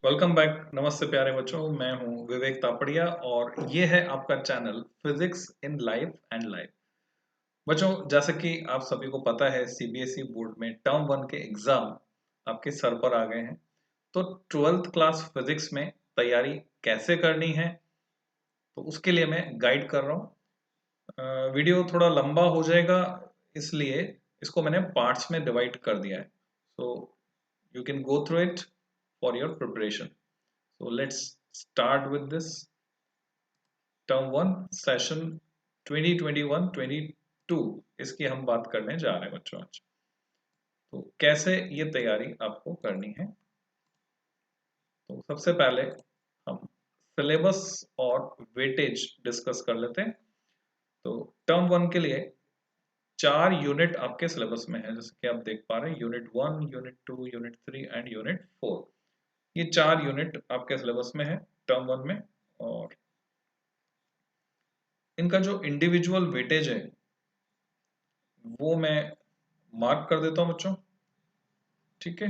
Welcome back. नमस्ते प्यारे बच्चों, मैं हूं विवेक तापड़िया और ये है आपका channel physics in life and life. बच्चों, जैसा कि आप सभी को पता है, सीबीएसई बोर्ड में टर्म 1 के एग्जाम आपके सर पर आ गए हैं। तो 12th क्लास फिजिक्स में तैयारी कैसे करनी है, तो उसके लिए मैं गाइड कर रहा हूँ। वीडियो थोड़ा लंबा हो जाएगा, इसलिए इसको मैंने पार्ट्स में डिवाइड कर दिया है। So you can go through it for your preparation. So let's start with this term 1 session 2021-22 इसकी हम बात करने जा रहे हैं बच्चों आज। तो कैसे ये तैयारी आपको करनी है, तो सबसे पहले हम सिलेबस और वेटेज डिस्कस कर लेते हैं। तो टर्म 1 के लिए 4 यूनिट आपके सिलेबस में है, जैसे कि आप देख पा रहे हैं, unit 1, unit 2, unit 3 and unit 4। ये 4 यूनिट आपके सिलेबस में है टर्म 1 में। और इनका जो इंडिविजुअल वेटेज है वो मैं मार्क कर देता हूं बच्चों। ठीक है,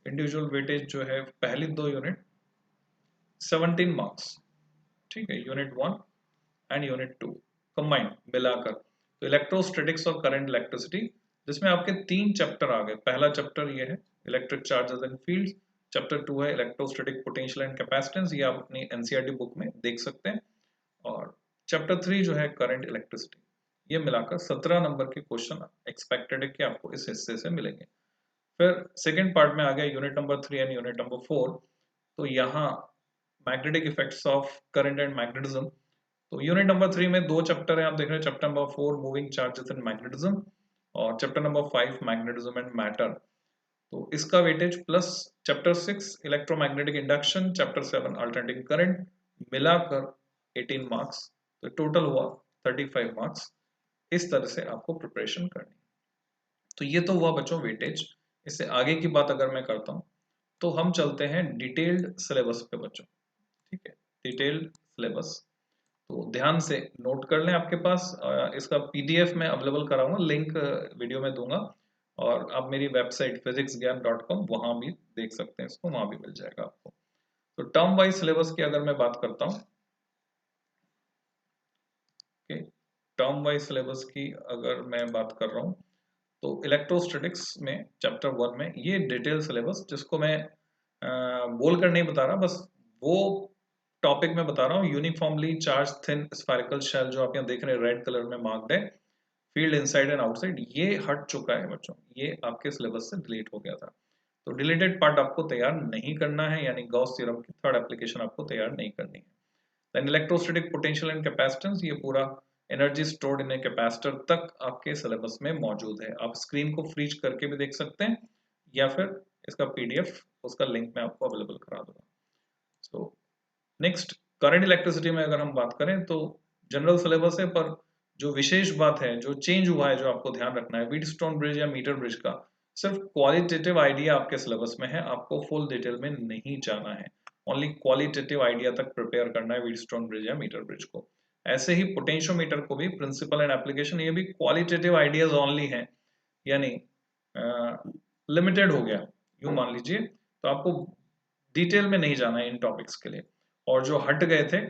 इंडिविजुअल वेटेज जो है पहली 2 यूनिट 17 मार्क्स। ठीक है, यूनिट 1 एंड यूनिट 2 कंबाइंड मिलाकर। तो इलेक्ट्रोस्टैटिक्स और करंट इलेक्ट्रिसिटी, जिसमें आपके 3 चैप्टर आ गए। पहला चैप्टर ये है electric charges and fields. Chapter 2 है इलेक्ट्रोस्टैटिक पोटेंशियल एंड कैपेसिटेंस, ये आप अपनी एनसीईआरटी बुक में देख सकते हैं। और चैप्टर 3 जो है करंट इलेक्ट्रिसिटी। ये मिलाकर 17 नंबर के क्वेश्चन एक्सपेक्टेड है कि आपको इस हिस्से से मिलेंगे। फिर सेकेंड पार्ट में आ गया unit number 3 and unit number 4। तो यहाँ magnetic effects of current and magnetism. तो यूनिट नंबर 3 में 2 चैप्टर है, आप देख रहे हैं। Chapter number 4 moving charges and magnetism, और chapter number 5 magnetism and matter. तो इसका weightage plus chapter 6 electromagnetic induction, chapter 7 alternating current, मिलाकर 18 मार्क्स। तो टोटल हुआ 35 मार्क्स। इस तरह से आपको प्रिपरेशन करनी। तो ये तो हुआ बच्चों वेटेज। इससे आगे की बात अगर मैं करता हूं, तो हम चलते हैं डिटेल्ड सिलेबस पे बच्चों। ठीक है, डिटेल्ड सिलेबस। तो ध्यान से नोट कर लें, आपके पास इसका पीडीएफ मैं अवेलेबल कराऊंगा, लिंक वीडियो में दूंगा। और आप मेरी वेबसाइट physicsgyan.com वहां भी देख सकते हैं, इसको वहां भी मिल जाएगा आपको। तो टर्म वाइज सिलेबस की अगर मैं बात करता हूँ, टर्म वाइज सिलेबस की अगर मैं बात कर रहा हूँ, तो इलेक्ट्रोस्टैटिक्स में चैप्टर 1 में ये डिटेल सिलेबस, जिसको मैं बोल कर नहीं बता रहा, बस वो टॉपिक में बता रहा हूँ। Uniformly charge thin spherical shell, जो आप यहाँ देख रहे हैं रेड कलर में मार्क्ड है, फील्ड इनसाइड एंड आउटसाइड, ये हट चुका है बच्चों। ये आपके सिलेबस से डिलीट हो गया था। तो डिलीटेड पार्ट आपको तैयार नहीं करना है, यानी गॉस थ्योरम की थर्ड एप्लीकेशन आपको तैयार नहीं करनी है। Then electrostatic potential and capacitance, ये पूरा energy stored in a capacitor तक आपके सिलेबस में मौजूद है। आप स्क्रीन को फ्रीज करके भी देख सकते हैं, या फिर इसका पीडीएफ, उसका लिंक मैं आपको अवेलेबल करा दूंगा। सो नेक्स्ट, करंट इलेक्ट्रिसिटी में अगर हम बात करें, तो जनरल सिलेबस है, पर जो विशेष बात है, जो चेंज हुआ है, जो आपको ध्यान रखना है, व्हीटस्टोन ब्रिज या मीटर ब्रिज का सिर्फ क्वालिटेटिव आइडिया आपके सिलेबस में है, आपको फुल डिटेल में नहीं जाना है। ओनली क्वालिटेटिव आइडिया तक प्रिपेयर करना है व्हीटस्टोन ब्रिज या मीटर ब्रिज को। ऐसे ही पोटेंशियोमीटर को भी प्रिंसिपल एंड एप्लीकेशन, ये भी क्वालिटेटिव आइडियाज ओनली हैं, यानी लिमिटेड हो गया, यूं मान लीजिए। तो आपको डिटेल में नहीं जाना है इन टॉपिक्स के लिए। और जो हट गए थे,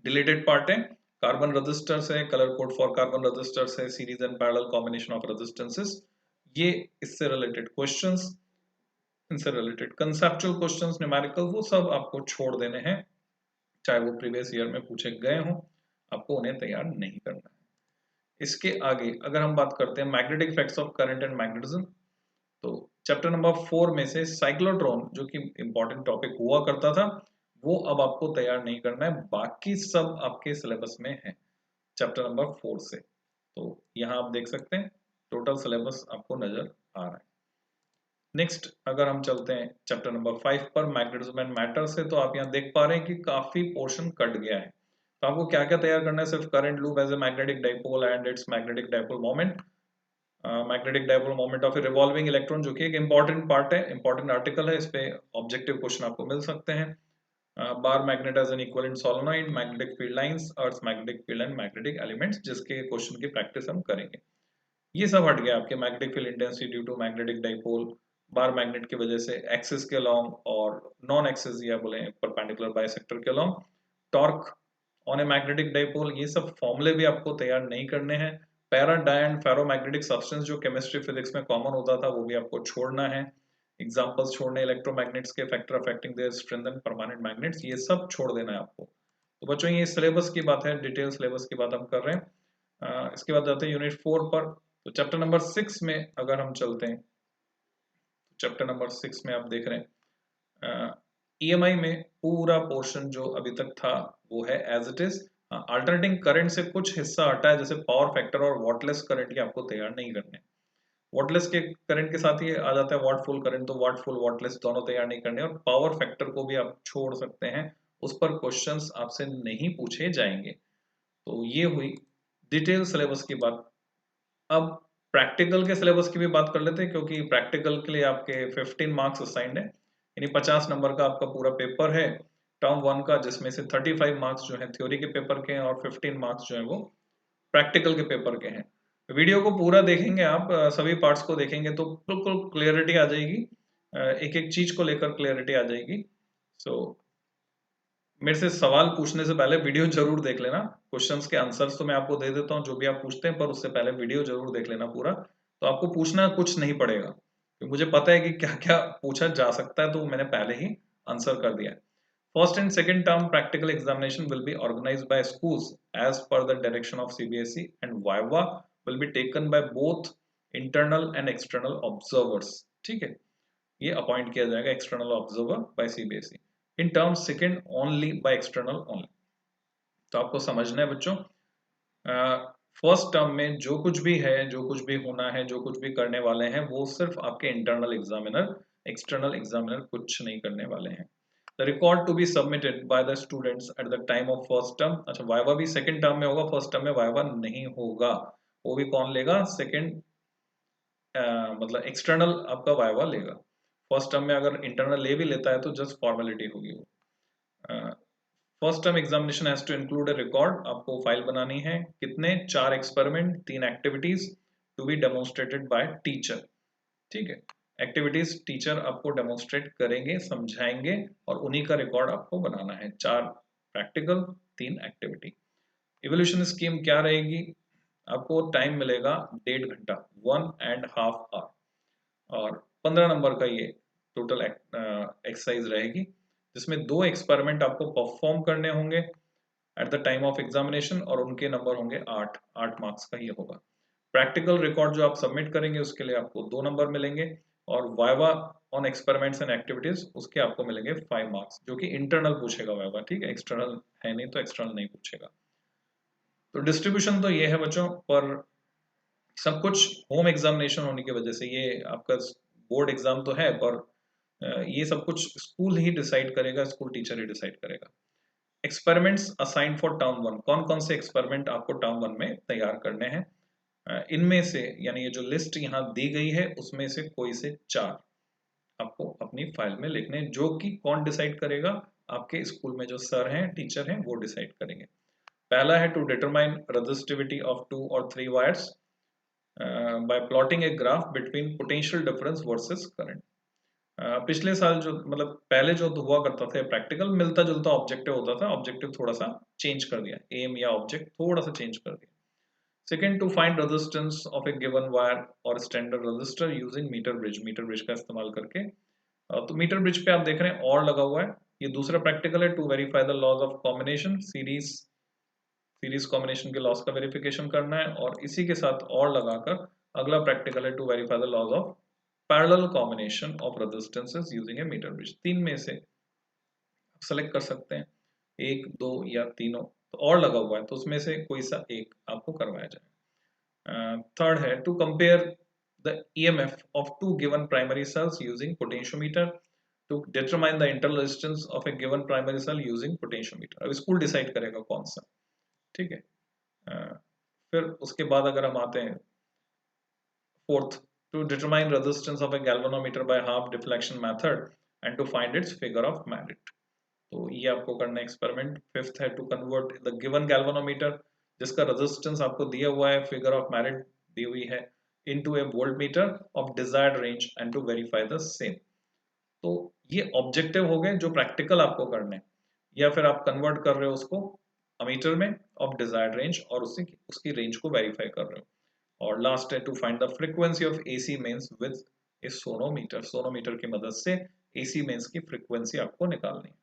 डिलीटेड पार्ट है, कार्बन रेजिस्टर्स है, colour code for carbon resistors है, series and parallel combination of resistances, ये इससे रिलेटेड क्वेश्चंस, इनसे रिलेटेड कंसेप्चुअल क्वेश्चंस, न्यूमेरिकल, वो सब आपको छोड़ देने हैं। चाहे वो प्रीवियस ईयर में पूछे गए हों, आपको उन्हें तैयार नहीं करना है। इसके आगे अगर हम बात करते हैं magnetic effects of current and magnetism, तो चैप्टर नंबर 4 में से साइक्लोट्रॉन, जो कि इंपॉर्टेंट टॉपिक हुआ करता था, वो अब आपको तैयार नहीं करना है। बाकी सब आपके सिलेबस में है चैप्टर नंबर 4 से। तो यहाँ आप देख सकते हैं टोटल सिलेबस आपको नजर आ रहा है। नेक्स्ट अगर हम चलते हैं चैप्टर नंबर 5 पर, मैग्नेटिज्म एंड मैटर से, तो आप यहाँ देख पा रहे हैं कि काफी पोर्शन कट गया है। तो आपको क्या क्या तैयार करना है? सिर्फ current loop as a magnetic dipole and its magnetic dipole moment, magnetic dipole moment of a revolving electron, जो कि एक इंपॉर्टेंट पार्ट है, इंपॉर्टेंट आर्टिकल है, इस पे ऑब्जेक्टिव क्वेश्चन आपको मिल सकते हैं। Bar magnet as an equivalent solenoid, magnetic field lines, earth magnetic field and magnetic elements, जिसके क्वेश्चन की प्रैक्टिस हम करेंगे। ये सब हट गया आपके magnetic field intensity due to magnetic dipole, bar magnet की वजह से एक्सिस के अलॉन्ग और नॉन एक्सिस या बोले परपेंडिकुलर बाइसेक्टर के along, torque on a magnetic dipole, ये सब फॉर्मूले भी आपको तैयार नहीं करने हैं। Para dia and ferromagnetic substance जो केमिस्ट्री फिजिक्स में कॉमन होता था वो भी आपको छोड़ना है। एग्जांपल्स छोड़ने, इलेक्ट्रोमैग्नेट्स के factor affecting their strength and permanent magnets, ये सब छोड़ देना है आपको। तो बच्चों ये सिलेबस की बात है, डिटेल सिलेबस की बात हम कर रहे हैं। इसके बाद जाते हैं यूनिट 4 पर। तो चैप्टर नंबर 6 में अगर हम चलते हैं, चैप्टर नंबर 6 में आप देख रहे हैं ईएमआई में पूरा पोर्शन जो अभी तक था वो है as it is. Alternating current से कुछ हिस्सा हटा है, जैसे पावर फैक्टर और वॉटलेस करंट, ये आपको तैयार नहीं करने। वॉटलेस के करंट के साथ ही आ जाता है वाट फुल करंट, तो वाट फुल वॉटलेस दोनों तैयार नहीं करने। और पावर फैक्टर को भी आप छोड़ सकते हैं, उस पर क्वेश्चंस आपसे नहीं पूछे जाएंगे। तो ये हुई डिटेल सिलेबस की बात। अब प्रैक्टिकल के सिलेबस की भी बात कर लेते हैं, क्योंकि प्रैक्टिकल के लिए आपके 15 मार्क्स असाइंड है, यानी 50 नंबर का आपका पूरा पेपर है टर्म 1 का, जिसमें से 35 मार्क्स जो है थ्योरी के पेपर के हैं और 15 मार्क्स जो है वो प्रैक्टिकल के पेपर के हैं। वीडियो को पूरा देखेंगे आप, सभी पार्ट्स को देखेंगे तो बिल्कुल क्लियरिटी आ जाएगी, एक एक चीज को लेकर क्लियरिटी आ जाएगी। सो मेरे से सवाल पूछने से पहले वीडियो जरूर देख लेना। क्वेश्चंस के आंसर्स तो मैं आपको दे देता हूँ जो भी आप पूछते हैं, पर उससे पहले वीडियो जरूर देख लेना पूरा, तो आपको पूछना कुछ नहीं पड़ेगा, क्योंकि मुझे पता है कि क्या क्या पूछा जा सकता है, तो मैंने पहले ही आंसर कर दिया है। First and second term practical examination will be organised by schools as per the direction of CBSE and viva will be taken by both internal and external observers. ठीक है, ये अपॉइंट किया जाएगा external observer by CBSE. In term second only by external only. तो आपको समझना है बच्चों, फर्स्ट टर्म में जो कुछ भी है, जो कुछ भी होना है, जो कुछ भी करने वाले हैं, वो सिर्फ आपके इंटरनल एग्जामिनर, एक्सटर्नल एग्जामिनर कुछ नहीं करने वाले हैं। The record to be submitted by the students at the time of first term. अच्छा, वाइवा भी सेकंड टर्म में होगा, फर्स्ट टर्म में वाइवा नहीं होगा। वो भी कौन लेगा? सेकंड, मतलब एक्सटर्नल आपका वाइवा लेगा। फर्स्ट टर्म में अगर इंटरनल ले भी लेता है तो जस्ट फॉर्मेलिटी होगी वो। First term examination has to include a record, आपको फाइल बनानी है। कितने? 4 experiment, 3 activities to be demonstrated by teacher. ठीक है, एक्टिविटीज टीचर आपको डेमोन्स्ट्रेट करेंगे, समझाएंगे, और उन्हीं का रिकॉर्ड आपको बनाना है। 4 प्रैक्टिकल, 3 एक्टिविटी। इवोल्यूशन स्कीम क्या रहेगी? आपको टाइम मिलेगा 1.5 घंटा, 1.5 आवर, और 15 नंबर का ये टोटल एक्सरसाइज रहेगी, जिसमें 2 एक्सपेरिमेंट आपको परफॉर्म करने होंगे eight the time of examination, और उनके नंबर होंगे 8 मार्क्स का ये होगा। प्रैक्टिकल रिकॉर्ड जो आप सबमिट करेंगे उसके लिए आपको 2 नंबर मिलेंगे, और viva on experiments and activities उसके आपको मिलेंगे 5 मार्क्स, जो कि इंटरनल पूछेगा वाइवा। ठीक है, एक्सटर्नल है नहीं, तो एक्सटर्नल नहीं पूछेगा। तो डिस्ट्रीब्यूशन तो ये है बच्चों, पर सब कुछ होम एग्जामिनेशन होने की वजह से ये आपका बोर्ड एग्जाम तो है, पर ये सब कुछ स्कूल ही डिसाइड करेगा, स्कूल टीचर ही डिसाइड करेगा। एक्सपेरिमेंट्स असाइंड फॉर टर्म 1, कौन कौन से एक्सपेरिमेंट आपको टर्म 1 में तैयार करने हैं? इनमें से, यानी ये जो लिस्ट यहाँ दी गई है उसमें से कोई से 4 आपको अपनी फाइल में लिखने, जो कि कौन डिसाइड करेगा? आपके स्कूल में जो सर हैं, टीचर हैं, वो डिसाइड करेंगे। पहला है टू डिटरमाइन रेजिस्टिविटी ऑफ 2 और 3 wires bye plotting a graph between potential difference versus current. पिछले साल जो, मतलब पहले जो हुआ करता था प्रैक्टिकल, मिलता जुलता ऑब्जेक्टिव होता था, ऑब्जेक्टिव थोड़ा सा चेंज कर दिया, एम या ऑब्जेक्ट थोड़ा सा चेंज कर दिया। Second, to find resistance of a given wire और standard resistor using metre bridge, metre bridge का इस्तेमाल करके। तो मीटर ब्रिज पे आप देख रहे हैं और लगा हुआ है, ये दूसरा प्रैक्टिकल है। To verify the laws of combination, series combination के लॉस का वेरिफिकेशन करना है, और इसी के साथ और लगाकर अगला प्रैक्टिकल है to verify the laws of parallel combination of resistances using a meter bridge. 3 में से सेलेक्ट कर सकते हैं, 1, 2 या तीनों, तो और लगा हुआ है तो उसमें से कोई सा एक आपको करवाया जाए। थर्ड है to compare the EMF of 2 given primary cells using potentiometer to determine the internal resistance of a given primary cell using potentiometer. अब स्कूल डिसाइड करेगा कौन सा। ठीक है, फिर उसके बाद अगर हम आते हैं fourth, to determine resistance of a galvanometer by half deflection method and to find its figure of merit. तो ये आपको करना है एक्सपेरिमेंट। फिफ्थ है to convert the given galvanometer, जिसका रेजिस्टेंस आपको दिया हुआ है, फिगर ऑफ मेरिट दी हुई है, into a voltmeter of desired range and to verify the same. तो ये ऑब्जेक्टिव हो गए जो प्रैक्टिकल आपको करने हैं, या फिर आप कन्वर्ट कर रहे हो उसको अमीटर में ऑफ डिजायर्ड रेंज और उसकी रेंज को वेरीफाई कर रहे हो। और लास्ट है to find the frequency of AC mains with a sonometer, sonometer की मदद से एसी मेंस की फ्रीक्वेंसी आपको निकालनी है।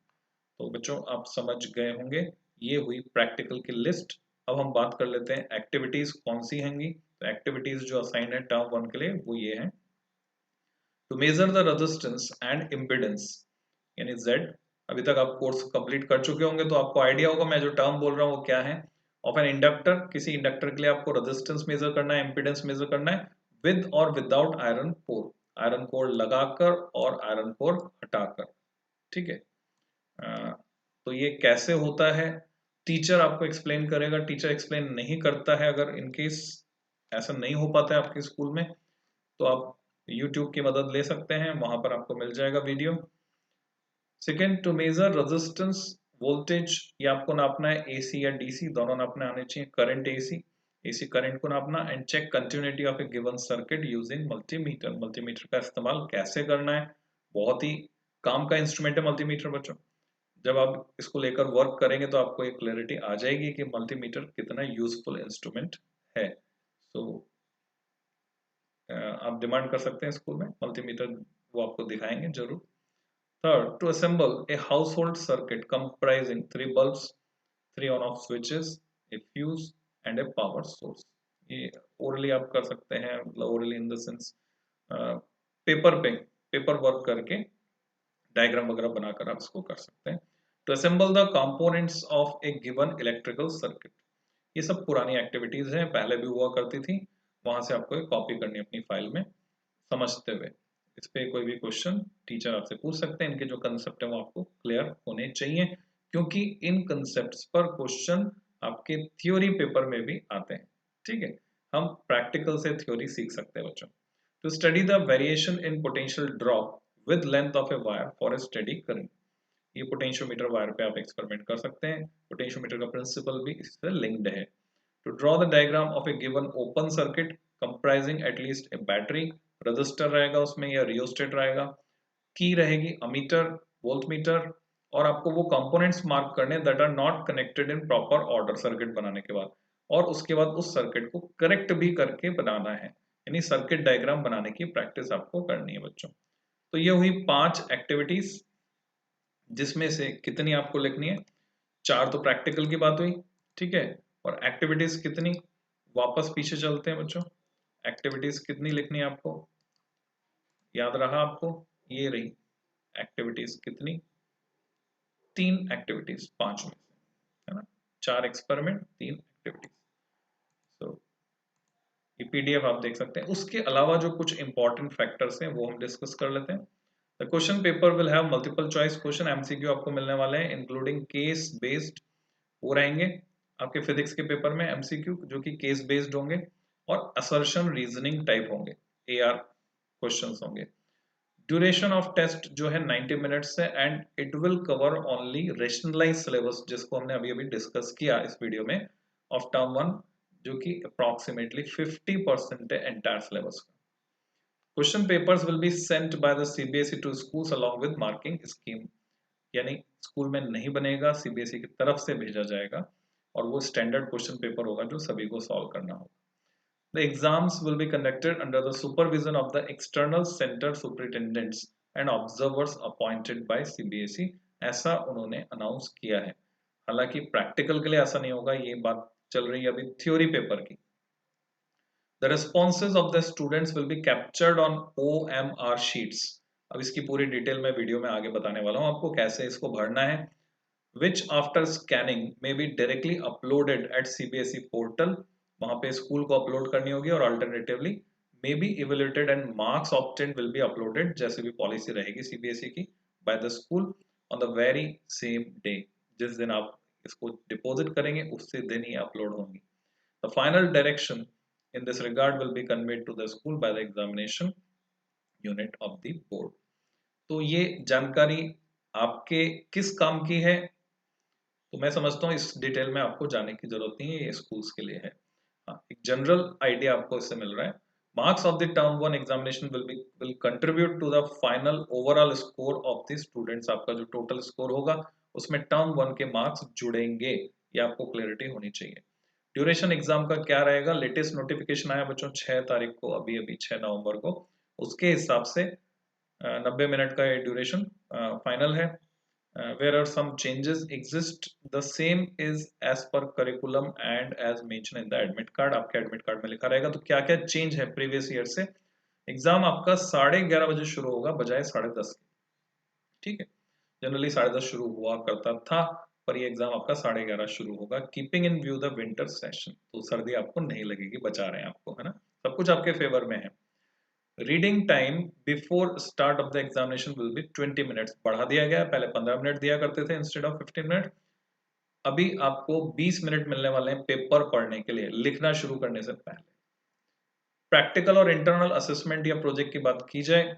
तो बच्चों आप समझ गए होंगे, ये हुई प्रैक्टिकल की लिस्ट। अब हम बात कर लेते हैं एक्टिविटीज कौन सी होंगी। तो एक्टिविटीज जो असाइन है टर्म 1 के लिए वो ये है, to measure the resistance and impedance यानी Z। अभी तक आप कोर्स कंप्लीट कर चुके होंगे तो आपको आइडिया होगा मैं जो टर्म बोल रहा हूँ वो क्या है। ऑफ एन इंडक्टर, किसी इंडक्टर के लिए आपको रेजिस्टेंस मेजर करना है, इम्पिडेंस मेजर करना है, विद और without iron core, iron core लगाकर और आयरन कोर हटाकर। ठीक है, तो ये कैसे होता है टीचर आपको एक्सप्लेन करेगा। टीचर एक्सप्लेन नहीं करता है, अगर इनकेस ऐसा नहीं हो पाता है आपके स्कूल में तो आप YouTube की मदद ले सकते हैं, वहां पर आपको मिल जाएगा video. Second, to measure resistance voltage, ये आपको नापना है AC या DC दोनों नापने आने चाहिए। करंट AC करंट को नापना and check continuity of a given circuit using multimeter. Multimeter का इस्तेमाल कैसे करना है, बहुत ही काम का इंस्ट्रूमेंट है मल्टीमीटर बच्चों। जब आप इसको लेकर वर्क करेंगे तो आपको एक क्लैरिटी आ जाएगी कि मल्टीमीटर कितना यूजफुल इंस्ट्रूमेंट है। सो आप डिमांड कर सकते हैं स्कूल में मल्टीमीटर, वो आपको दिखाएंगे जरूर। Third, to assemble a household circuit comprising 3 bulbs, 3 on off switches, a fuse and a power source. ये ओरली आप कर सकते हैं, मतलब orally in the sense paper पे पेपर वर्क करके डायग्राम वगैरह बनाकर आप इसको कर सकते हैं। To assemble the components of a given electrical circuit, ये सब पुरानी एक्टिविटीज हैं, पहले भी हुआ करती थी, वहां से आपको एक कॉपी करनी है अपनी फाइल में समझते हुए। इस पे कोई भी क्वेश्चन टीचर आपसे पूछ सकते हैं, इनके जो कंसेप्ट है वो आपको क्लियर होने चाहिए, क्योंकि इन कंसेप्ट्स पर क्वेश्चन आपके थ्योरी पेपर में भी आते हैं। ठीक है, हम प्रैक्टिकल से थ्योरी सीख सकते हैं बच्चों। To study the variation in potential drop with length of a wire for a study current, ये पोटेंशियोमीटर वायर पे आप एक्सपेरिमेंट कर सकते हैं, पोटेंशियोमीटर का प्रिंसिपल भी इससे लिंक्ड है। To draw the diagram of a given open circuit comprising at least a battery, resistor रहेगा उसमें या रियोस्टेट रहेगा, की रहेगी अमीटर, वोल्टमीटर, और आपको वो कंपोनेंट्स मार्क करने that are not connected in proper order circuit बनाने के बाद, और उसके बाद उस सर्किट को करेक्ट भी करके बनाना है, यानी सर्किट डायग्राम बनाने की प्रैक्टिस आपको करनी है बच्चों। तो ये हुई 5 एक्टिविटीज, जिसमें से कितनी आपको लिखनी है, 4 तो प्रैक्टिकल की बात हुई। ठीक है, और एक्टिविटीज कितनी, वापस पीछे चलते हैं बच्चों, एक्टिविटीज कितनी लिखनी है आपको, याद रहा आपको, ये रही एक्टिविटीज कितनी, 3 एक्टिविटीज 5 में से, है ना, 4 एक्सपेरिमेंट 3 एक्टिविटीज। सो ये PDF आप देख सकते हैं। उसके अलावा जो कुछ इंपॉर्टेंट फैक्टर्स हैं वो हम डिस्कस कर लेते हैं। The question paper will have multiple choice question, MCQ आपको मिलने वाले हैं, इंक्लूडिंग केस बेस्ड, वो रहेंगे आपके फिजिक्स के पेपर में MCQ जो कि केस बेस्ड होंगे, और असर्शन रीजनिंग टाइप होंगे, AR क्वेश्चंस होंगे। ड्यूरेशन ऑफ टेस्ट जो है 90 मिनट्स है, and it will cover only rationalise syllabus, जिसको हमने अभी अभी डिस्कस किया इस वीडियो में, ऑफ टर्म 1, जो कि अप्रोक्सीमेटली 50% है एंटायर सिलेबस का। Question papers will be sent by the CBSE to schools along with marking scheme, यानी स्कूल में नहीं बनेगा, CBSE की तरफ से भेजा जाएगा, और वो स्टैंडर्ड क्वेश्चन पेपर होगा जो सभी को सॉल्व करना होगा। The exams will be conducted under the supervision of the external center superintendents and observers appointed by CBSE, ऐसा उन्होंने अनाउंस किया है। हालांकि प्रैक्टिकल के लिए ऐसा नहीं होगा, ये बात चल रही है अभी थ्योरी पेपर की। The responses of the students will be captured on OMR sheets, अब इसकी पूरी डिटेल में वीडियो में आगे बताने वाला हूँ आपको कैसे इसको भरना है, which after scanning may be directly uploaded at CBSE portal, वहां पे स्कूल को अपलोड करनी होगी, और alternatively may be evaluated and marks obtained will be uploaded, जैसे भी पॉलिसी रहेगी CBSE की, by the school on the very same day, जिस दिन आप इसको डिपॉजिट करेंगे उससे दिन ही अपलोड होंगी। The final direction in this regard will be conveyed to the school by the examination unit of the board. तो ये जानकारी आपके किस काम की है, तो मैं समझता हूँ इस डिटेल में आपको जाने की जरूरत नहीं है, ये स्कूल्स के लिए है। हाँ, एक जनरल आइडिया आपको इससे मिल रहा है। Marks of the term 1 examination will contribute to the final overall score of the students. आपका जो total score होगा उसमें term 1 के marks जुड़ेंगे, ये आपको clarity होनी चाहिए। ड्यूरेशन एग्जाम का क्या रहेगा? लेटेस्ट नोटिफिकेशन आया बच्चों 6 तारीख को, अभी अभी 6 नवंबर को, उसके हिसाब से 90 मिनट का ये ड्यूरेशन फाइनल है। where are some changes exist, the same is as per curriculum and as mentioned in the admit card। आपके एडमिट कार्ड में लिखा रहेगा। तो क्या क्या चेंज है प्रीवियस ईयर से? एग्जाम आपका 11:30 बजे शुरू होगा बजाय 10:30 के, ठीक है। जनरली 10:30 शुरू हुआ करता था, पर ये एग्जाम आपका 11:30 शुरू होगा, keeping in view the winter session. तो सर्दी आपको नहीं लगेगी, बचा रहे हैं आपको, है ना, सब कुछ आपके फेवर में है। Reading time before start of the examination will B 20 minutes, बढ़ा दिया गया, पहले 15 मिनट दिया करते थे इंस्टेड ऑफ 15 मिनट। अभी आपको 20 मिनट मिलने वाले हैं पेपर पढ़ने के लिए, लिखना शुरू करने से पहले। प्रैक्टिकल और इंटरनल असेसमेंट या प्रोजेक्ट की बात की जाए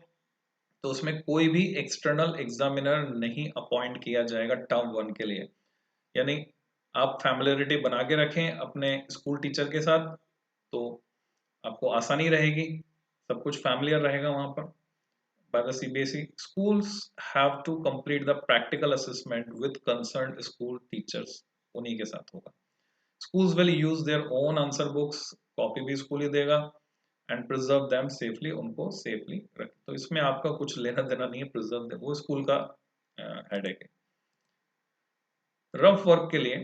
तो उसमें कोई भी एक्सटर्नल एग्जामिनर नहीं अपॉइंट किया जाएगा टर्म 1 के लिए। यानी आप फैमिलियरिटी बना के रखें अपने स्कूल टीचर के साथ, तो आपको आसानी रहेगी, सब कुछ फैमिलियर रहेगा वहां पर। by the CBSE, schools have to complete the practical assessment with concerned school teachers, उन्हीं के साथ होगा। Schools will use their own answer books, copy भी स्कूल ही देगा, and preserve them safely, उनको सेफली रखें। तो इसमें आपका कुछ लेना देना नहीं है, प्रिजर्व दे वो स्कूल का हेडेक है। रफ वर्क के लिए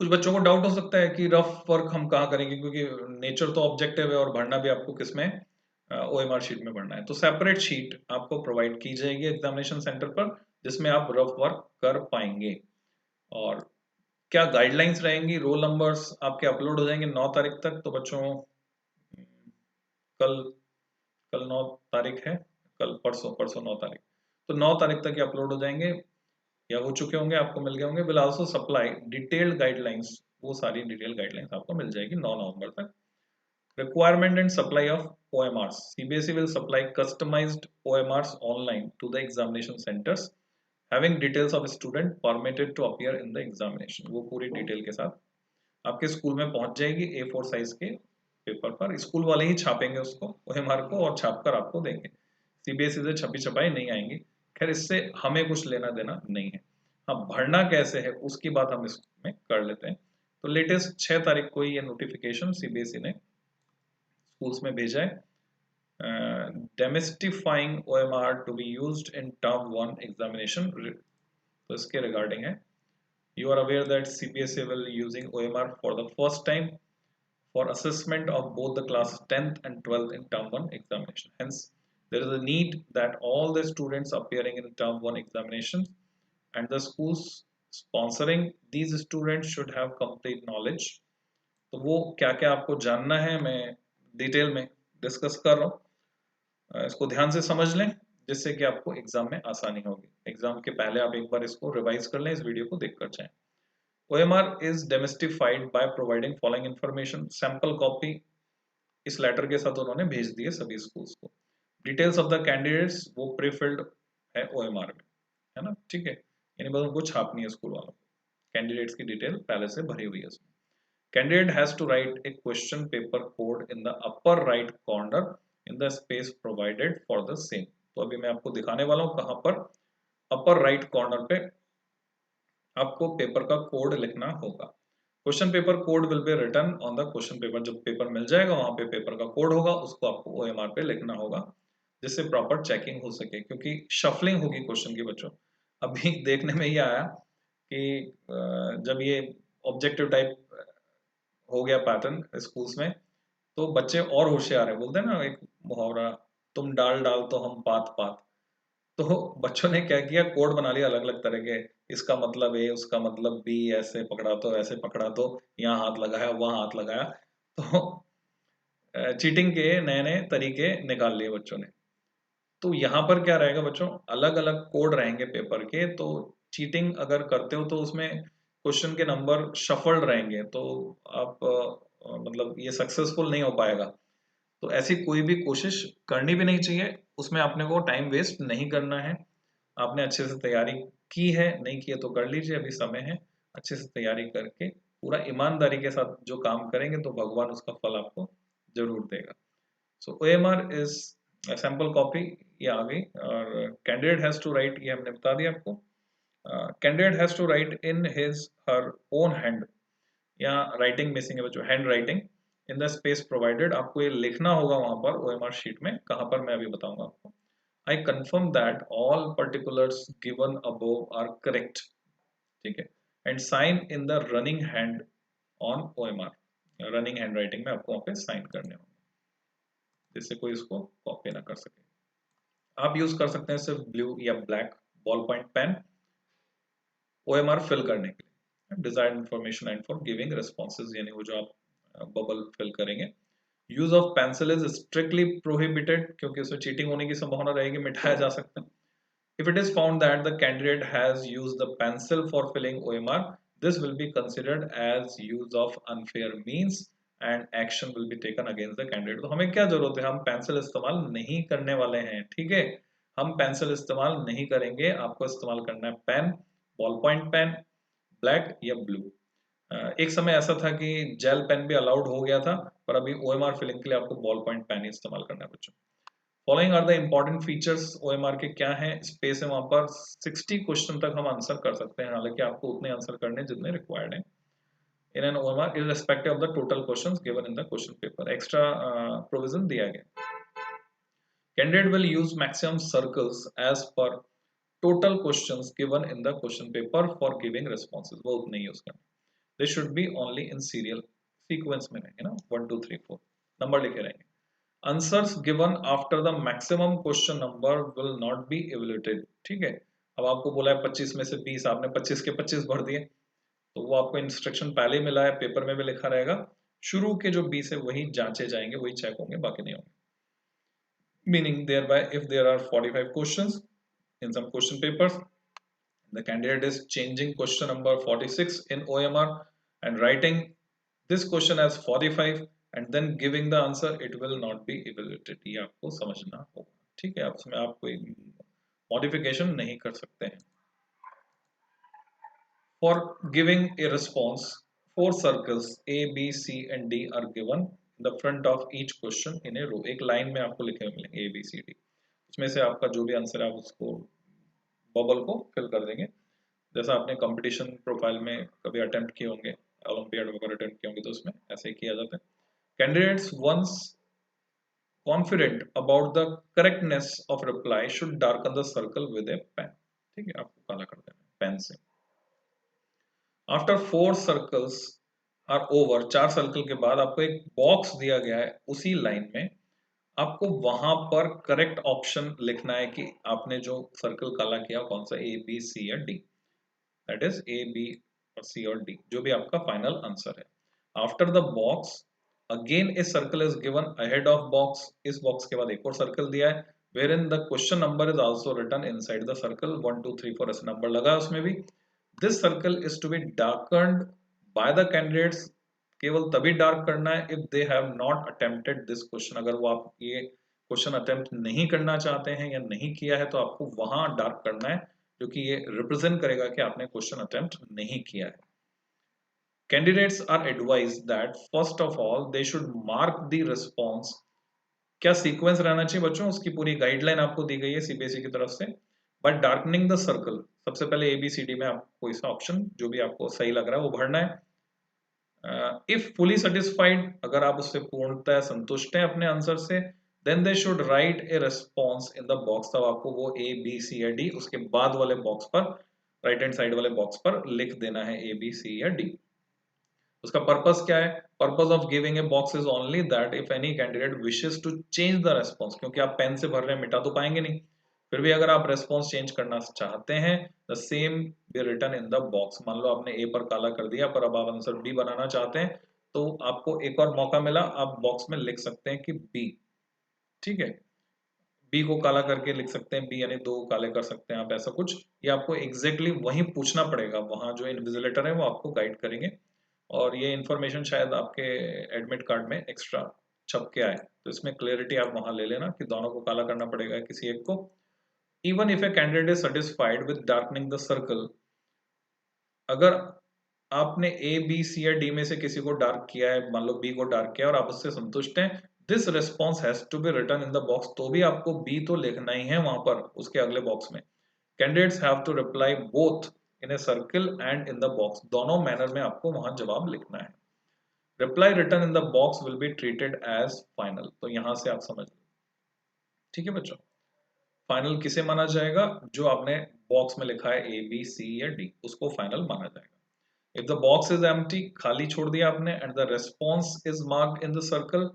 कुछ बच्चों को डाउट हो सकता है कि रफ वर्क हम कहाँ करेंगे, क्योंकि नेचर तो ऑब्जेक्टिव है और भरना भी आपको किसमें, OMR शीट में भरना है। तो सेपरेट शीट आपको प्रोवाइड की जाएगी एग्जामिनेशन सेंटर पर, जिसमें आप रफ वर्क कर पाएंगे। और क्या गाइडलाइंस रहेंगी? रोल नंबर्स आपके अपलोड हो जाएंगे 9 तारीख तक। तो बच्चों कल कल 9 तारीख है, कल परसों परसों 9 तारीख, तो 9 तारीख तक ये अपलोड हो जाएंगे या हो चुके होंगे, आपको मिल गए होंगे। Will also supply detailed guidelines, वो सारी डिटेल गाइडलाइंस आपको मिल जाएगी 9 नवंबर तक। Requirement and supply of OMRs. CBSE will supply customized OMRs online to the examination centers, having details of a student permitted to appear in the examination। वो पूरी detail के साथ आपके स्कूल में पहुंच जाएगी A4 साइज के पेपर पर। स्कूल वाले ही छापेंगे उसको, OMR को, और छापकर आपको देंगे। CBSE से छपी छपाई नहीं आएंगी। खैर, इससे हमें कुछ लेना देना नहीं है। हाँ, भरना कैसे है उसकी बात हम इसमें कर लेते हैं। तो लेटेस्ट 6 तारीख को ये नोटिफिकेशन CBSE ने स्कूल्स में भेजा है। Demystifying OMR to be used in term 1 examination, तो इसके रिगार्डिंग है। You are aware that CBSE will using OMR for the first time for assessment of both the class 10th and 12th in term 1 examination. Hence, there is a need that all the students appearing in term 1 examination and the schools sponsoring these students should have complete knowledge। तो वो क्या क्या आपको जानना है, मैं detail में discuss कर रहा हूँ, इसको ध्यान से समझ लें, जिससे कि आपको एग्जाम में आसानी होगी। एग्जाम के पहले आप एक बार इसको रिवाइज कर लें, इस वीडियो को देख कर जाएं। OMR is demystified by providing following information। Sample copy इस लेटर के साथ उन्होंने भेज दिए सभी स्कूल्स को। डिटेल्स ऑफ द कैंडिडेट्स वो प्रीफिल्ड है OMR में, है ना, ठीक है, यानी बस उनको छापनी है स्कूल वालों को। कैंडिडेट्स की डिटेल पहले से भरी हुई है उसमें। Candidate has to write a question paper code in the upper right corner in the space provided for the same। तो अभी मैं आपको दिखाने वाला हूँ कहाँ पर, अपर राइट कॉर्नर पे आपको पेपर का कोड लिखना होगा। Question paper code will be written on the question paper. जब पेपर मिल जाएगा वहां पे पेपर का कोड होगा, उसको आपको OMR पे लिखना होगा, जिससे प्रॉपर चेकिंग हो सके, क्योंकि शफलिंग होगी क्वेश्चन की बच्चों। अभी देखने में ये आया कि जब ये ऑब्जेक्टिव टाइप हो गया पैटर्न स्कूल्स में, तो बच्चे और होशियार है। बोलते हैं ना एक मुहावरा, तुम डाल डाल तो हम पात पात। तो बच्चों ने क्या किया, कोड बना लिया अलग अलग तरह के, इसका मतलब A, उसका मतलब B, ऐसे पकड़ा तो ऐसे पकड़ा तो, यहाँ हाथ लगाया वहां हाथ लगाया। तो चीटिंग के नए नए तरीके निकाल लिए बच्चों ने। तो यहाँ पर क्या रहेगा बच्चों, अलग अलग कोड रहेंगे पेपर के। तो चीटिंग अगर करते हो तो उसमें क्वेश्चन के नंबर शफल्ड रहेंगे, तो आप मतलब ये सक्सेसफुल नहीं हो पाएगा। तो ऐसी कोई भी कोशिश करनी भी नहीं चाहिए, उसमें आपने को टाइम वेस्ट नहीं करना है। आपने अच्छे से तैयारी की है, नहीं की है तो कर लीजिए, अभी समय है। अच्छे से तैयारी करके पूरा ईमानदारी के साथ जो काम करेंगे तो भगवान उसका फल आपको जरूर देगा। सो OMR इज सैंपल कॉपी, ये आ गई। और कैंडिडेट हैज टू राइट, ये हमने बता दिया आपको। Candidate has to write in his her own hand, या राइटिंग मिसिंग है बच्चों, handwriting in the space provided, आपको ये लिखना होगा वहां पर OMR शीट में, कहां पर मैं अभी बताऊंगा आपको। I confirm that all particulars given above are correct, ठीक है, and sign in the running hand ऑन OMR, रनिंग हैंड राइटिंग में आपको वहां पे साइन करने होंगे, जिससे कोई इसको कॉपी ना कर सके। आप यूज कर सकते हैं सिर्फ ब्लू या black ball point pen OMR fill करने के लिए, desired information and for giving responses, यानी वो जो आप बबल फिल करेंगे। Use of pencil is strictly prohibited, क्योंकि उसमें चीटिंग होने की संभावना रहेगी, मिटाया जा सकता है। If it is found that the candidate has used the pencil for filling OMR, this will be considered as use of unfair means and action will be taken against the candidate. तो हमें क्या जरूरत है, हम pencil इस्तेमाल नहीं करने वाले हैं, ठीक है, हम पेंसिल इस्तेमाल नहीं करेंगे, आपको इस्तेमाल करना है pen, ball point pen, black या ब्लू। एक समय ऐसा था कि जेल पेन भी अलाउड हो गया था, पर अभी OMR फिलिंग के लिए आपको बॉल पॉइंट पेन ही इस्तेमाल करना है बच्चों। Following are the important features OMR के, क्या है, स्पेस है वहां पर 60 क्वेश्चन तक हम आंसर कर सकते हैं, हालांकि आपको उतने आंसर करने जितने रिक्वायर्ड हैं in an OMR irrespective of the total questions given in the question paper. Extra provision दिया गया। Candidate will use maximum circles as per total questions given in the question paper for giving responses, वो उतने use करना। This should be only in serial sequence में रहेंगे ना, 1 2 3 4 number लिखे रहेंगे। Answers given after the maximum question number will not be evaluated, ठीक है। अब आपको बोला है 25 में से 20, आपने 25 के 25 भर दिए, तो वो आपको इंस्ट्रक्शन पहले ही मिला है, पेपर में भी लिखा रहेगा, शुरू के जो 20 है वही जांचे जाएंगे, वही चेक होंगे, बाकी नहीं होंगे। Meaning thereby if there are 45 questions in some question papers, the candidate is changing question number 46 in OMR and writing this question as 45 and then giving the answer, it will not be evaluated, ये आपको समझना होगा, ठीक है। आप उसमें आप कोई मॉडिफिकेशन नहीं कर सकते हैं। For giving a response, 4 circles A, B, C and D are given in the front of each question in a row, एक लाइन में आपको लिखे हुए मिलेंगे A, B, C, D, उसमें से आपका जो भी आंसर है आप उसको बबल को फिल कर देंगे। जैसा आपने कंपटीशन प्रोफाइल में कभी अटेम्प्ट किए होंगे, ओलंपियाड वगैरह अटेम्प्ट किए होंगे, तो उसमें ऐसे ही किया जाता है। Candidates once confident about the correctness of reply should darken the circle with a pen, ठीक है, आपको काला कर देना है पेन से। After 4 circles are over, 4 circle के बाद आपको एक बॉक्स दिया गया है उसी लाइन में, आपको वहां पर करेक्ट ऑप्शन लिखना है कि आपने जो सर्कल काला किया कौन सा, A, B, C या D, that is A, B और C और D, जो भी आपका फाइनल आंसर है। After the box again a circle is given ahead of box, इस बॉक्स के बाद एक और सर्कल दिया है, where in the question number is also written inside the circle, 1 2 3 4 ऐसे नंबर लगा है उसमें भी। This circle is to be darkened by the candidates, केवल तभी डार्क करना है if they have not attempted this question, अगर वो आप ये क्वेश्चन अटेम्प्ट नहीं करना चाहते हैं या नहीं किया है, तो आपको वहां डार्क करना है, जो कि ये रिप्रेजेंट करेगा कि आपने क्वेश्चन अटेम्प्ट नहीं किया है। Candidates are advised that first of all they should mark the response, क्या सीक्वेंस रहना चाहिए बच्चों, उसकी पूरी गाइडलाइन आपको दी गई है CBSE की तरफ से। बट डार्कनिंग द सर्कल, सबसे पहले ABCD में आपको कोई सा ऑप्शन जो भी आपको सही लग रहा है वो भरना है। इफ फुली सेटिस्फाइड, अगर आप उससे पूर्णतः संतुष्ट हैं अपने आंसर से, then they should write a response in the box, तब आपको वो A, B, C या D उसके बाद वाले बॉक्स पर, राइट हैंड साइड वाले बॉक्स पर लिख देना है A, B, C या D। उसका पर्पस क्या है, purpose of giving a box is only that if any candidate wishes to change the response, क्योंकि आप पेन से भर रहे हैं, मिटा तो पाएंगे नहीं, फिर भी अगर आप रेस्पॉन्स चेंज करना चाहते हैं, the same be written in the box. मान लो आपने ए पर काला कर दिया, पर अब आप आंसर बी बनाना चाहते हैं, तो आपको एक और मौका मिला, आप बॉक्स में लिख सकते हैं कि बी, ठीक है, बी को काला करके लिख सकते हैं, बी यानी 2 काले कर सकते हैं आप, ऐसा कुछ, ये आपको एग्जैक्टली वही पूछना पड़ेगा, वहां जो इन्विजिलेटर है वो आपको गाइड करेंगे। और ये इन्फॉर्मेशन शायद आपके एडमिट कार्ड में एक्स्ट्रा छप के आए, तो इसमें क्लियरिटी आप वहां ले लेना कि दोनों को काला करना पड़ेगा किसी एक को। Even if a candidate is satisfied with darkening the circle, अगर आपने A, B, C या D में से किसी को डार्क किया है, मान लो B को डार्क किया और आप उससे संतुष्ट हैं, this response has to be written in the box, तो भी आपको बी तो लिखना ही है वहां पर उसके अगले बॉक्स में। Candidates have to reply both in a circle and in the box, दोनों मैनर में आपको वहां जवाब लिखना है। Reply written in the box will be treated as final, तो यहां से आप समझ लो। ठीक है बच्चों, फाइनल किसे माना जाएगा? जो आपने बॉक्स में लिखा है ए बी सी या डी, उसको फाइनल माना जाएगा। If the box is empty, खाली छोड़ दिया आपने, and the response is marked in the circle,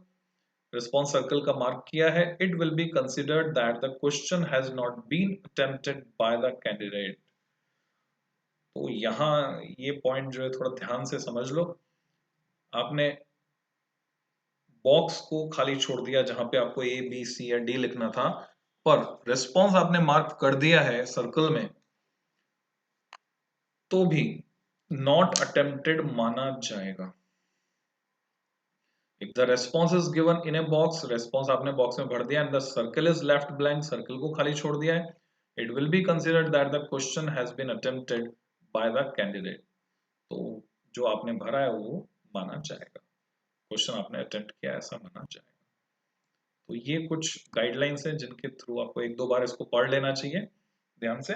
response circle का मार्क किया है, it will be considered that the question has not been attempted by the candidate. तो यहाँ ये पॉइंट जो है थोड़ा ध्यान से समझ लो। आपने बॉक्स को खाली छोड़ दिया जहां पे आपको ए बी सी या डी लिखना था, पर रिस्पॉन्स आपने मार्क कर दिया है सर्कल में, तो भी नॉट अटेम्प्टेड माना जाएगा। If the response is given in a box, response आपने बॉक्स में भर दिया, and the circle is left blank, circle को खाली छोड़ दिया है, it will be considered that the question has been attempted by the candidate. तो जो आपने भरा है वो माना जाएगा, क्वेश्चन आपने अटेम्प्ट किया ऐसा माना जाएगा। तो ये कुछ गाइडलाइंस हैं जिनके थ्रू आपको एक दो बार इसको पढ़ लेना चाहिए ध्यान से।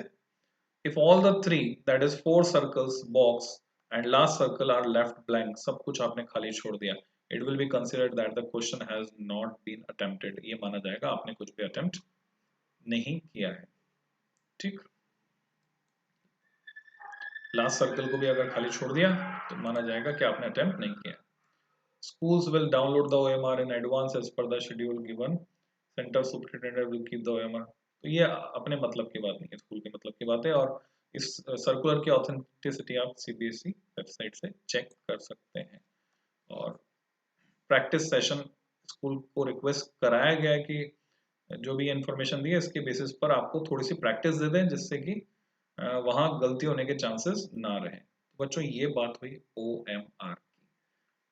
If all the three, that is four circles, box and last circle are left blank, सब कुछ आपने खाली छोड़ दिया, it will be considered that the question has not been attempted, ये माना जाएगा आपने कुछ भी attempt नहीं किया है। ठीक, लास्ट सर्कल को भी अगर खाली छोड़ दिया तो माना जाएगा कि आपने attempt नहीं किया। Schools will download the OMR in advance as per the schedule given. Center superintendent will keep the OMR. तो ये अपने मतलब की बात नहीं है, स्कूल के मतलब की बात है, और इस सर्कुलर की ऑथेंटिसिटी आप सीबीएसई वेबसाइट से चेक कर सकते हैं। और प्रैक्टिस सेशन स्कूल को रिक्वेस्ट कराया गया है कि जो भी इंफॉर्मेशन दी है इसके बेसिस पर आपको थोड़ी सी प्रैक्टिस दे दें, जिससे कि वहाँ गलती होने के चांसेस ना रहें। तो बच्चों ये बात हुई OMR की।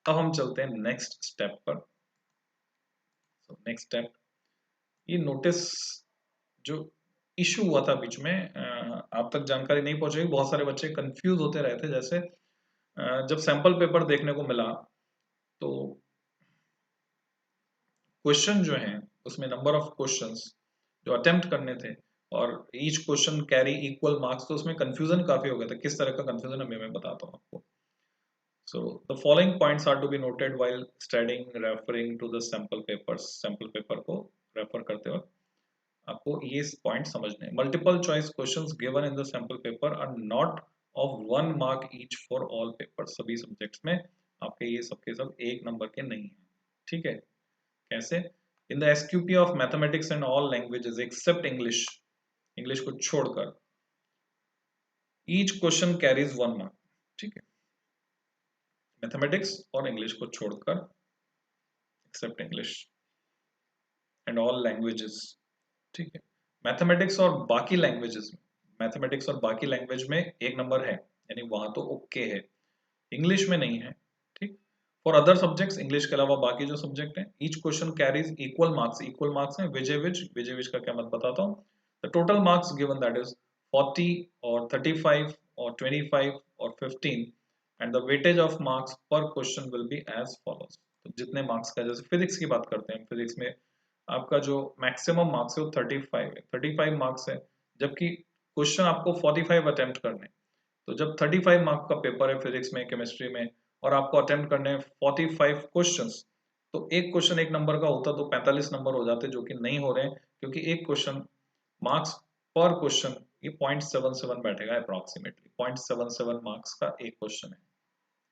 अब हम चलते हैं नेक्स्ट स्टेप पर। नेक्स्ट स्टेप, ये नोटिस जो इशू हुआ था बीच में, आप तक जानकारी नहीं पहुंचेगी, बहुत सारे बच्चे कंफ्यूज होते रहे थे। जैसे जब सैंपल पेपर देखने को मिला तो क्वेश्चन जो हैं उसमें नंबर ऑफ क्वेश्चंस जो अटेम्प्ट करने थे और each question carry equal marks, तो उसमें कंफ्यूजन काफी हो गया था। किस तरह का कंफ्यूजन है मैं बताता हूँ आपको। So the following points are to be noted while studying referring to the sample papers. Sample paper को रेफर करते वक्त आपको ये पॉइंट समझने हैं। Multiple choice questions given in the sample paper are not of 1 mark each for all paper. सभी subjects में आपके ये सबके सब 1 नंबर के नहीं है। ठीक है, कैसे? In the SQP of mathematics and all languages except English, English को छोड़कर, ईच क्वेश्चन कैरीज 1 मार्क। ठीक है, मैथमेटिक्स और इंग्लिश को छोड़कर, except English and all languages. ठीक है, मैथमेटिक्स और बाकी लैंग्वेजेस में, मैथमेटिक्स और बाकी लैंग्वेज में 1 नंबर है, यानी वहां तो ओके है, इंग्लिश में नहीं है। ठीक, फॉर अदर सब्जेक्ट्स, इंग्लिश के अलावा बाकी जो सब्जेक्ट हैं, each question carries equal marks, equal marks हैं, विच का क्या मत बताता हूँ। The total marks given that is 40 और 35 और 25 और 15 and the weightage of marks per question will be as follows. तो जितने मार्क्स का, जैसे फिजिक्स की बात करते हैं, फिजिक्स में आपका जो मैक्सिमम मार्क्स है वो 35 है, 35 मार्क्स है, जबकि क्वेश्चन आपको 45 अटेम्प्ट करने। तो जब 35 मार्क का पेपर है फिजिक्स में, केमिस्ट्री में, और आपको अटेम्प्ट करने हैं 45 क्वेश्चंस, तो एक क्वेश्चन 1 नंबर का होता तो 45 नंबर हो जाते, जो कि नहीं हो रहे हैं, क्योंकि एक क्वेश्चन मार्क्स पर क्वेश्चन ये 0.77 बैठेगा, अप्रोक्सीमेटली 0.77 मार्क्स का एक क्वेश्चन है।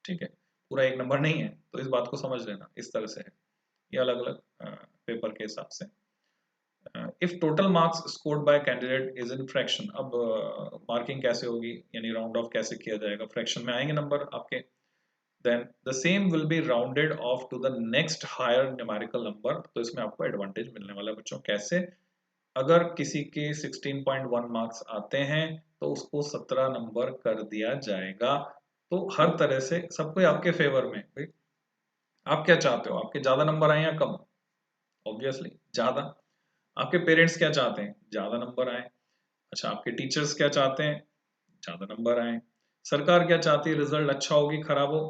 ठीक है, पूरा 1 नंबर नहीं है, तो इस बात को समझ लेना, इस तरह से है ये अलग अलग पेपर के हिसाब से। If total marks scored by candidate is in fraction, अब मार्किंग कैसे होगी, यानी राउंड ऑफ कैसे किया जाएगा, फ्रैक्शन में आएंगे नंबर आपके, then the same will be rounded off to the next higher numerical number. तो इसमें आपको एडवांटेज मिलने वाला है बच्चों। कैसे? अगर किसी के 16.1 मार्क्स आते हैं तो उसको 17 नंबर कर दिया जाएगा। तो हर तरह से सब कोई आपके फेवर में। आप क्या चाहते हो, आपके ज्यादा नंबर आए या कम? ऑब्वियसली ज्यादा। आपके पेरेंट्स क्या चाहते हैं? ज्यादा नंबर आए। अच्छा, आपके टीचर्स क्या चाहते हैं? ज्यादा नंबर आए। सरकार क्या चाहती है? रिजल्ट अच्छा हो कि खराब हो?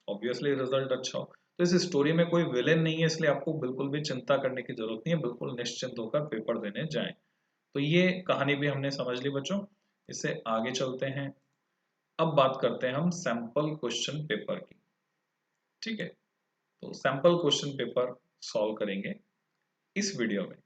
ऑब्वियसली रिजल्ट अच्छा हो। तो इस स्टोरी में कोई विलेन नहीं है, इसलिए आपको बिल्कुल भी चिंता करने की जरूरत नहीं है, बिल्कुल निश्चिंत होकर पेपर देने जाएं। तो ये कहानी भी हमने समझ ली बच्चों। इससे आगे चलते हैं। अब बात करते हैं हम सैंपल क्वेश्चन पेपर की। ठीक है, तो सैंपल क्वेश्चन पेपर सॉल्व करेंगे इस वीडियो में।